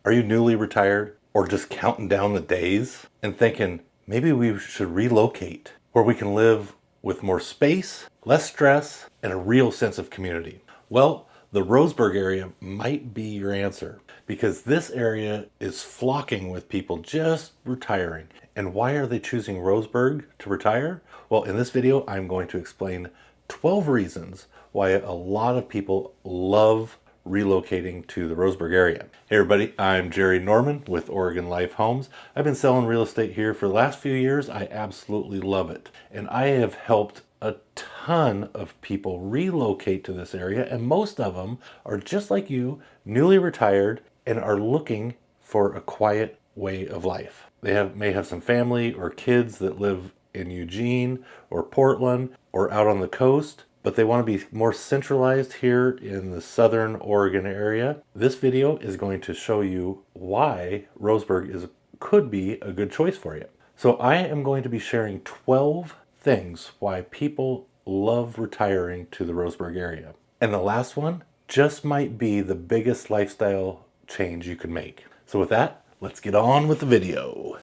Are you newly retired or just counting down the days and thinking maybe we should relocate where we can live with more space, less stress, and a real sense of community? Well, the Roseburg area might be your answer because this area is flocking with people just retiring. And why are they choosing Roseburg to retire? Well, in this video, I'm going to explain 12 reasons why a lot of people love relocating to the Roseburg area. Hey everybody, I'm Jerry Norman with Oregon Life Homes. I've been selling real estate here for the last few years. I absolutely love it. And I have helped a ton of people relocate to this area, and most of them are just like you, newly retired, and are looking for a quiet way of life. They may have some family or kids that live in Eugene or Portland or out on the coast, but they want to be more centralized here in the southern Oregon area. This video is going to show you why Roseburg could be a good choice for you. So I am going to be sharing 12 things why people love retiring to the Roseburg area. And the last one just might be the biggest lifestyle change you can make. So with that, let's get on with the video.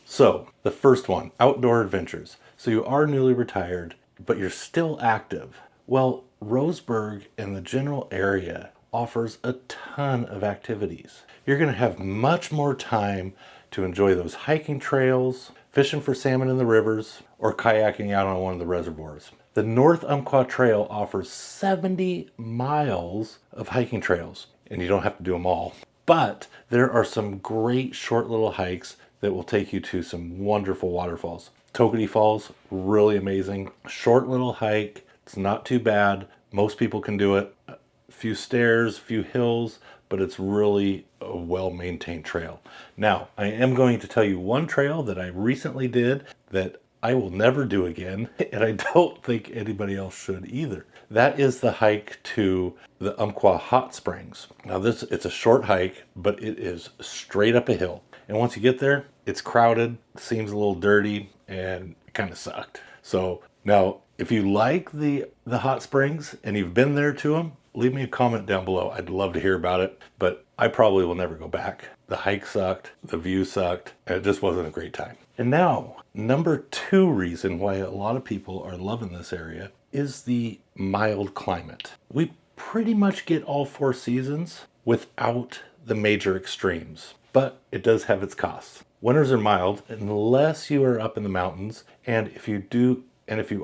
So the first one, outdoor adventures. So you are newly retired, but you're still active. Well, Roseburg and the general area offers a ton of activities. You're going to have much more time to enjoy those hiking trails, fishing for salmon in the rivers, or kayaking out on one of the reservoirs. The North Umpqua Trail offers 70 miles of hiking trails, and you don't have to do them all. But there are some great short little hikes that will take you to some wonderful waterfalls. Tokenie Falls, really amazing. Short little hike, it's not too bad. Most people can do it. A few stairs, a few hills, but it's really a well-maintained trail. Now, I am going to tell you one trail that I recently did that I will never do again, and I don't think anybody else should either. That is the hike to the Umpqua Hot Springs. Now it's a short hike, but it is straight up a hill. And once you get there, it's crowded, seems a little dirty, and it kind of sucked. So now, if you like the hot springs and you've been there to them, leave me a comment down below. I'd love to hear about it, but I probably will never go back. The hike sucked, the view sucked, and it just wasn't a great time. And now, number 2 reason why a lot of people are loving this area is the mild climate. We pretty much get all 4 seasons without the major extremes, but it does have its costs. Winters are mild unless you are up in the mountains, and if you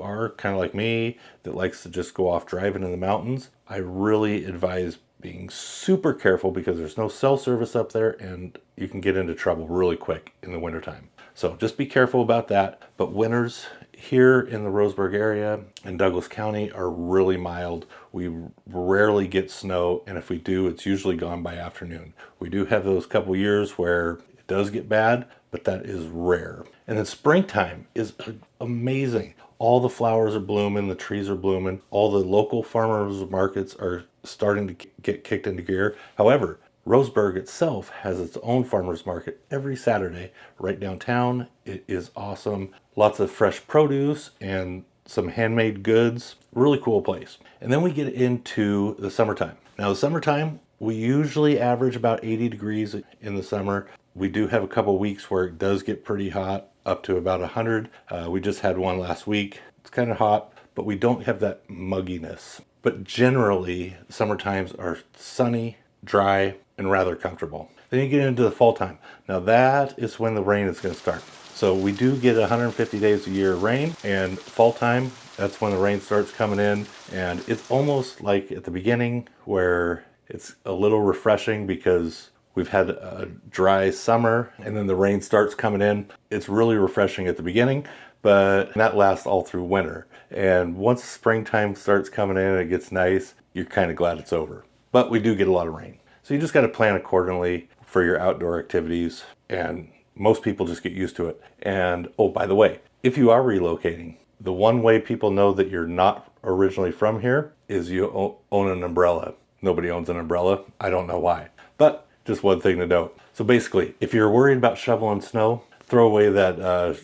are kind of like me that likes to just go off driving in the mountains, I really advise being super careful because there's no cell service up there and you can get into trouble really quick in the wintertime. So just be careful about that. But winters here in the Roseburg area and Douglas County are really mild. We rarely get snow, and if we do, it's usually gone by afternoon. We do have those couple years where it does get bad, but that is rare. And then springtime is amazing. All the flowers are blooming, the trees are blooming, all the local farmers markets are starting to get kicked into gear. However, Roseburg itself has its own farmers market every Saturday right downtown. It is awesome. Lots of fresh produce and some handmade goods. Really cool place. And then we get into the summertime. Now the summertime, we usually average about 80 degrees in the summer. We do have a couple weeks where it does get pretty hot, up to about 100. We just had one last week. It's kind of hot, but we don't have that mugginess. But generally, summer times are sunny, dry, and rather comfortable. Then you get into the fall time. Now that is when the rain is going to start. So we do get 150 days a year of rain, and fall time, that's when the rain starts coming in. And it's almost like at the beginning where it's a little refreshing because we've had a dry summer and then the rain starts coming in. It's really refreshing at the beginning, but that lasts all through winter. And once springtime starts coming in and it gets nice, you're kind of glad it's over. But we do get a lot of rain. So you just got to plan accordingly for your outdoor activities, and most people just get used to it. And oh, by the way, if you are relocating, the one way people know that you're not originally from here is you own an umbrella. Nobody owns an umbrella. I don't know why, but just one thing to note. So basically, if you're worried about shoveling snow, throw away that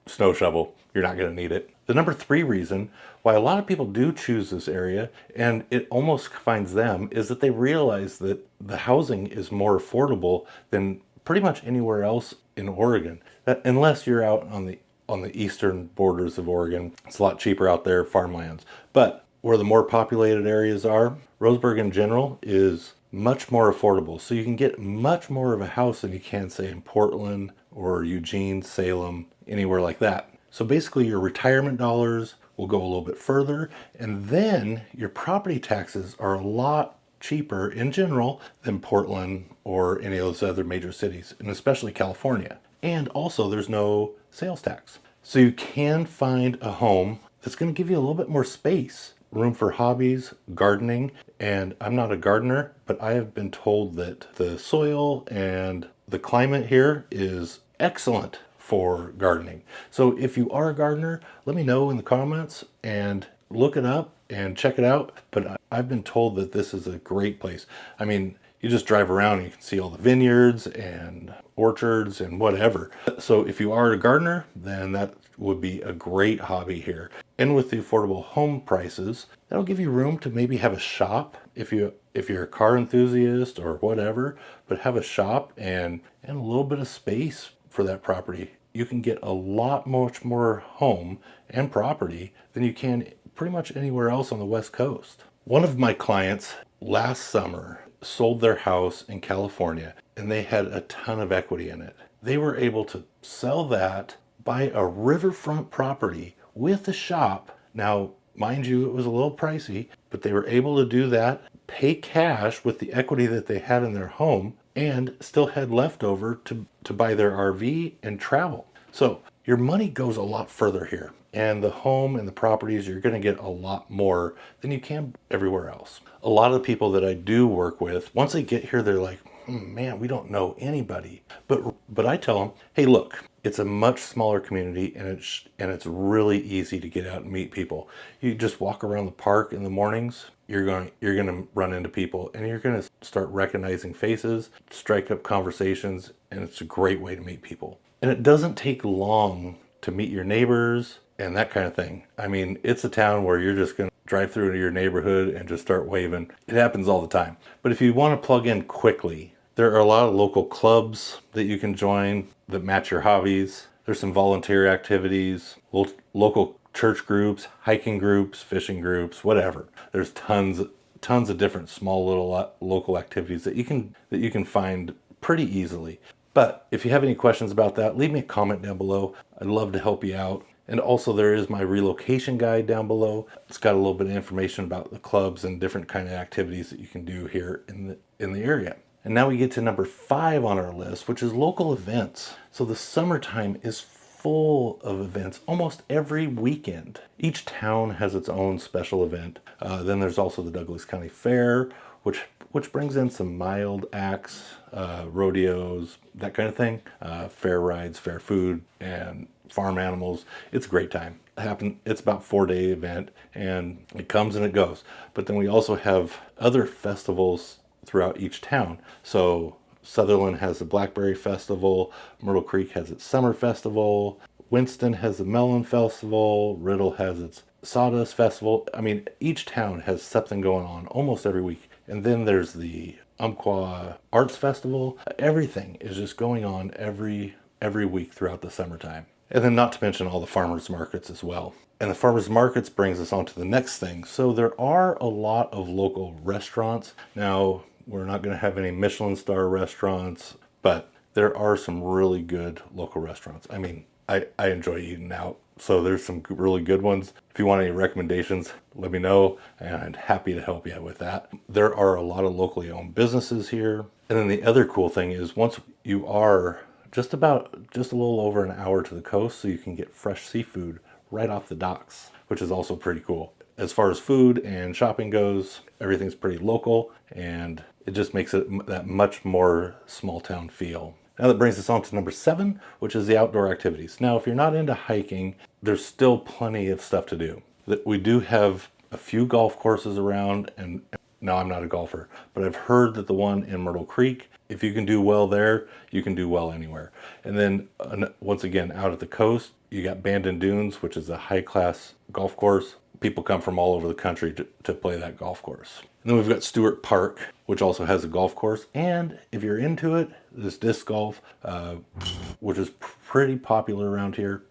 snow shovel. You're not going to need it. The number 3 reason why a lot of people do choose this area, and it almost finds them, is that they realize that the housing is more affordable than pretty much anywhere else in Oregon. Unless you're out on the eastern borders of Oregon, it's a lot cheaper out there, farmlands. But where the more populated areas are, Roseburg in general is much more affordable. So you can get much more of a house than you can, say, in Portland or Eugene, Salem, anywhere like that. So basically your retirement dollars will go a little bit further, and then your property taxes are a lot cheaper in general than Portland or any of those other major cities, and especially California. And also there's no sales tax. So you can find a home that's going to give you a little bit more space, room for hobbies, gardening. And I'm not a gardener, but I have been told that the soil and the climate here is excellent for gardening. So if you are a gardener, let me know in the comments and look it up and check it out. But I've been told that this is a great place. I mean, you just drive around and you can see all the vineyards and orchards and whatever. So if you are a gardener, then that would be a great hobby here. And with the affordable home prices, that'll give you room to maybe have a shop if you're a car enthusiast or whatever, but have a shop and a little bit of space for that property. You can get a lot much more home and property than you can pretty much anywhere else on the West Coast. One of my clients last summer sold their house in California, and they had a ton of equity in it. They were able to sell that, buy a riverfront property with a shop. Now, mind you, it was a little pricey, but they were able to do that, pay cash with the equity that they had in their home, and still had leftover to buy their RV and travel. So your money goes a lot further here. And the home and the properties, you're going to get a lot more than you can everywhere else. A lot of the people that I do work with, once they get here, they're like, man, we don't know anybody. But I tell them, hey, look, it's a much smaller community, and it's really easy to get out and meet people. You just walk around the park in the mornings, you're going to run into people, and you're going to start recognizing faces, strike up conversations, and it's a great way to meet people. And it doesn't take long to meet your neighbors and that kind of thing. I mean, it's a town where you're just going to drive through into your neighborhood and just start waving. It happens all the time. But if you want to plug in quickly, there are a lot of local clubs that you can join that match your hobbies. There's some volunteer activities, local church groups, hiking groups, fishing groups, whatever. There's tons of different small little local activities that you can find pretty easily. But if you have any questions about that, leave me a comment down below. I'd love to help you out. And also there is my relocation guide down below. It's got a little bit of information about the clubs and different kind of activities that you can do here in the area. And now we get to number 5 on our list, which is local events. So the summertime is full of events almost every weekend. Each town has its own special event. Then there's also the Douglas County Fair, which brings in some mild acts, rodeos, that kind of thing. Fair rides, fair food, and farm animals. It's a great time. It's about a 4-day event, and it comes and it goes. But then we also have other festivals throughout each town. So Sutherland has the Blackberry Festival, Myrtle Creek has its Summer Festival, Winston has the Melon Festival, Riddle has its Sawdust Festival. I mean, each town has something going on almost every week. And then there's the Umpqua Arts Festival. Everything is just going on every week throughout the summertime. And then not to mention all the farmers markets as well. And the farmers markets brings us on to the next thing. So there are a lot of local restaurants. Now, we're not going to have any Michelin star restaurants, but there are some really good local restaurants. I mean, I enjoy eating out. So there's some really good ones. If you want any recommendations, let me know, and I'm happy to help you out with that. There are a lot of locally owned businesses here. And then the other cool thing is once you are just a little over an hour to the coast, so you can get fresh seafood right off the docks, which is also pretty cool. As far as food and shopping goes, everything's pretty local, and it just makes it that much more small town feel. Now that brings us on to number 7, which is the outdoor activities. Now, if you're not into hiking, there's still plenty of stuff to do. We do have a few golf courses around, and now I'm not a golfer, but I've heard that the one in Myrtle Creek, if you can do well there, you can do well anywhere. And then once again, out at the coast, You got Bandon Dunes, which is a high-class golf course. People come from all over the country to play that golf course. And then we've got Stewart Park, which also has a golf course. And if you're into it, this disc golf, which is pretty popular around here.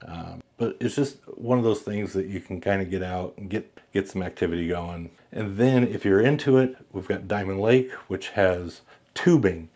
But it's just one of those things that you can kind of get out and get some activity going. And then if you're into it, we've got Diamond Lake, which has tubing,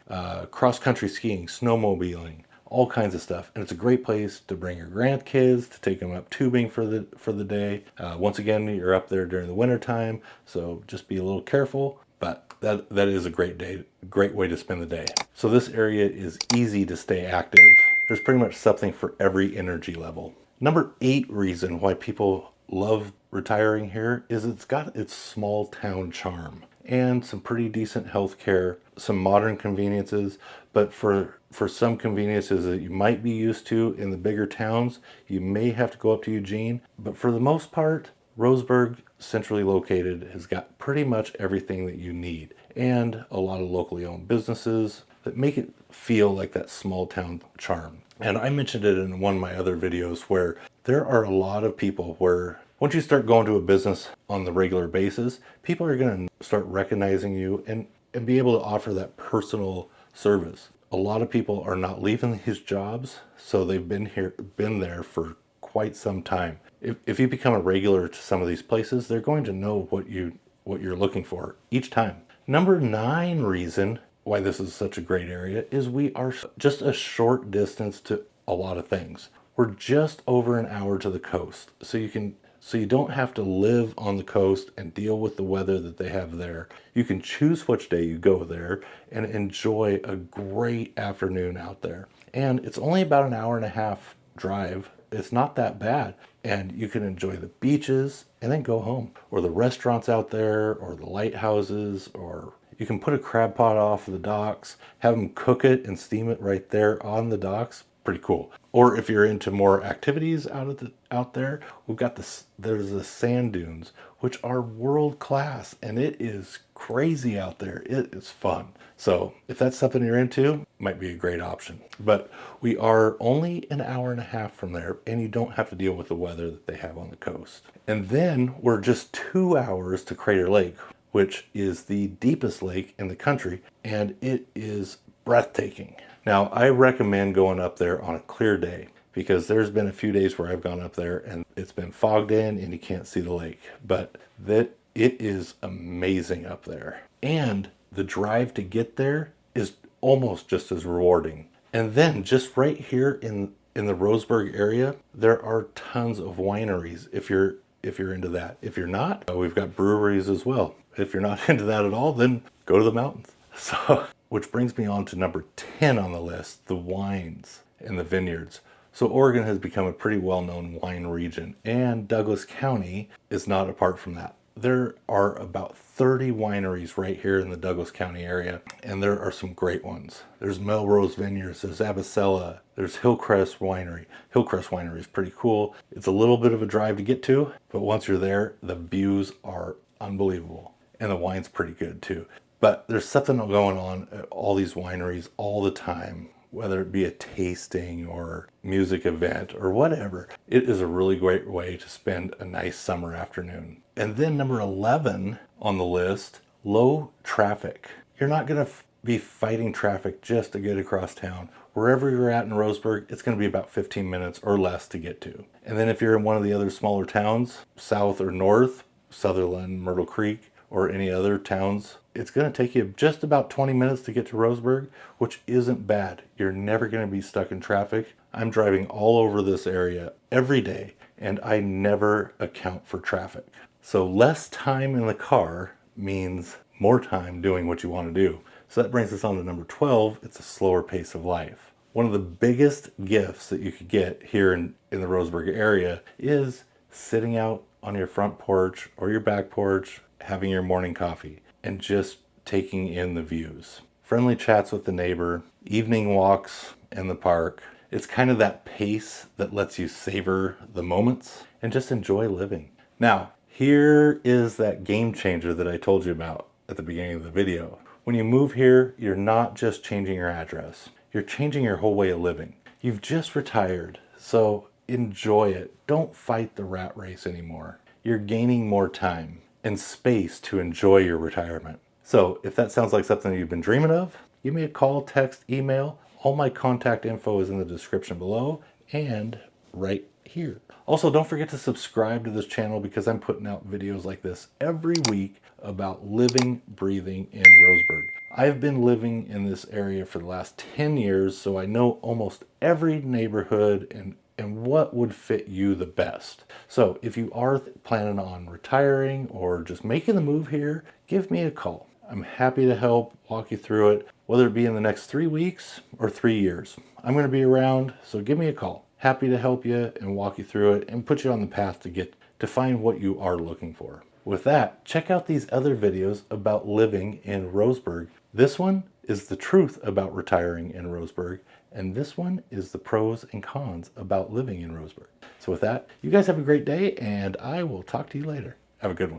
cross-country skiing, snowmobiling, all kinds of stuff. And it's a great place to bring your grandkids, to take them up tubing for the day. Once again, you're up there during the winter time, so just be a little careful, but that is a great way to spend the day. So this area is easy to stay active. There's pretty much something for every energy level. Number 8 reason why people love retiring here is it's got its small town charm and some pretty decent health care, some modern conveniences, but for some conveniences that you might be used to in the bigger towns, you may have to go up to Eugene. But for the most part, Roseburg, centrally located, has got pretty much everything that you need, and a lot of locally owned businesses that make it feel like that small town charm. And I mentioned it in one of my other videos where there are a lot of people where once you start going to a business on the regular basis, people are going to start recognizing you and be able to offer that personal service. A lot of people are not leaving these jobs, so they've been there for quite some time. If you become a regular to some of these places, they're going to know what you're looking for each time. Number 9 reason why this is such a great area is we are just a short distance to a lot of things. We're just over an hour to the coast, so you don't have to live on the coast and deal with the weather that they have there. You can choose which day you go there and enjoy a great afternoon out there. And it's only about an hour and a half drive. It's not that bad. And you can enjoy the beaches and then go home, or the restaurants out there, or the lighthouses, or you can put a crab pot off the docks, have them cook it and steam it right there on the docks. Pretty cool. Or if you're into more activities out there, we've got there's the sand dunes, which are world class, and it is crazy out there. It is fun. So if that's something you're into, might be a great option. But we are only an hour and a half from there, and you don't have to deal with the weather that they have on the coast. And then we're just 2 hours to Crater Lake, which is the deepest lake in the country, and it is breathtaking. Now, I recommend going up there on a clear day, because there's been a few days where I've gone up there and it's been fogged in and you can't see the lake. But it is amazing up there. And the drive to get there is almost just as rewarding. And then just right here in the Roseburg area, there are tons of wineries if you're into that. If you're not, we've got breweries as well. If you're not into that at all, then go to the mountains. So, which brings me on to number 10 on the list, the wines and the vineyards. So Oregon has become a pretty well-known wine region, and Douglas County is not apart from that. There are about 30 wineries right here in the Douglas County area, and there are some great ones. There's Melrose Vineyards, there's Abyssella, there's Hillcrest Winery. Hillcrest Winery is pretty cool. It's a little bit of a drive to get to, but once you're there, the views are unbelievable, and the wine's pretty good too. But there's something going on at all these wineries all the time, whether it be a tasting or music event or whatever. It is a really great way to spend a nice summer afternoon. And then number 11 on the list, low traffic. You're not going to be fighting traffic just to get across town. Wherever you're at in Roseburg, it's going to be about 15 minutes or less to get to. And then if you're in one of the other smaller towns, south or north, Sutherland, Myrtle Creek, or any other towns, it's going to take you just about 20 minutes to get to Roseburg, which isn't bad. You're never going to be stuck in traffic. I'm driving all over this area every day, and I never account for traffic. So less time in the car means more time doing what you want to do. So that brings us on to number 12. It's a slower pace of life. One of the biggest gifts that you could get here in the Roseburg area is sitting out on your front porch or your back porch, having your morning coffee and just taking in the views. Friendly chats with the neighbor, evening walks in the park. It's kind of that pace that lets you savor the moments and just enjoy living. Now, here is that game changer that I told you about at the beginning of the video. When you move here, you're not just changing your address. You're changing your whole way of living. You've just retired, so enjoy it. Don't fight the rat race anymore. You're gaining more time and space to enjoy your retirement. So if that sounds like something you've been dreaming of, give me a call, text, email. All my contact info is in the description below and right here. Also, don't forget to subscribe to this channel because I'm putting out videos like this every week about living, breathing in Roseburg. I've been living in this area for the last 10 years, so I know almost every neighborhood and what would fit you the best. So if you are planning on retiring or just making the move here, give me a call. I'm happy to help walk you through it, whether it be in the next 3 weeks or 3 years. I'm going to be around, so give me a call. Happy to help you and walk you through it and put you on the path to find what you are looking for. With that, check out these other videos about living in Roseburg. This one is the truth about retiring in Roseburg, and this one is the pros and cons about living in Roseburg. So with that, you guys have a great day, and I will talk to you later. Have a good one.